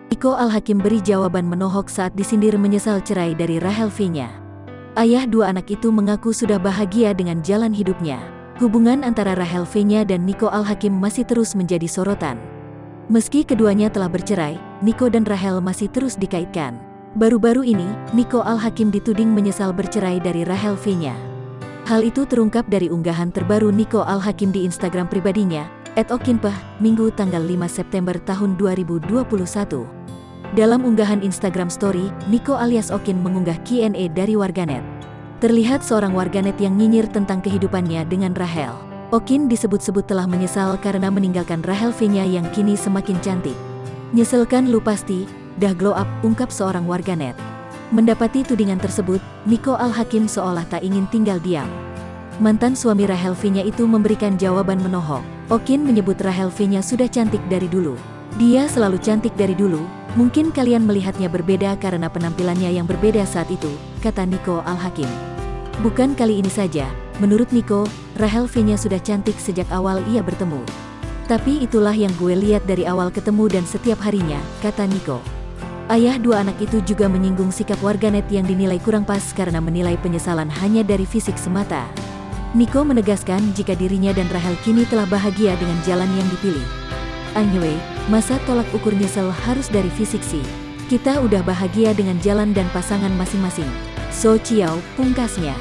Nico Al-Hakim beri jawaban menohok saat disindir menyesal cerai dari Rahel V-nya. Ayah dua anak itu mengaku sudah bahagia dengan jalan hidupnya. Hubungan antara Rahel V-nya dan Nico Al-Hakim masih terus menjadi sorotan. Meski keduanya telah bercerai, Nico dan Rahel masih terus dikaitkan. Baru-baru ini, Nico Al-Hakim dituding menyesal bercerai dari Rahel V-nya. Hal itu terungkap dari unggahan terbaru Nico Al-Hakim di Instagram pribadinya, @okinpah, Minggu tanggal 5 September tahun 2021. Dalam unggahan Instagram Story, Nico alias Okin mengunggah Q&A dari warganet. Terlihat seorang warganet yang nyinyir tentang kehidupannya dengan Rahel. Okin disebut-sebut telah menyesal karena meninggalkan Rahel V-nya yang kini semakin cantik. "Nyeselkan lu pasti, dah glow up," ungkap seorang warganet. Mendapati tudingan tersebut, Nico Al-Hakim seolah tak ingin tinggal diam. Mantan suami Rahel V-nya itu memberikan jawaban menohok. Okin menyebut Rahel V-nya sudah cantik dari dulu. "Dia selalu cantik dari dulu, mungkin kalian melihatnya berbeda karena penampilannya yang berbeda saat itu," kata Nico Al-Hakim. Bukan kali ini saja, menurut Nico, Rahel V-nya sudah cantik sejak awal ia bertemu. "Tapi itulah yang gue lihat dari awal ketemu dan setiap harinya," kata Nico. Ayah dua anak itu juga menyinggung sikap warganet yang dinilai kurang pas karena menilai penyesalan hanya dari fisik semata. Nico menegaskan jika dirinya dan Rahel kini telah bahagia dengan jalan yang dipilih. "Anyway, masa tolak ukur nyesel harus dari fisik sih? Kita udah bahagia dengan jalan dan pasangan masing-masing. So ciao," pungkasnya.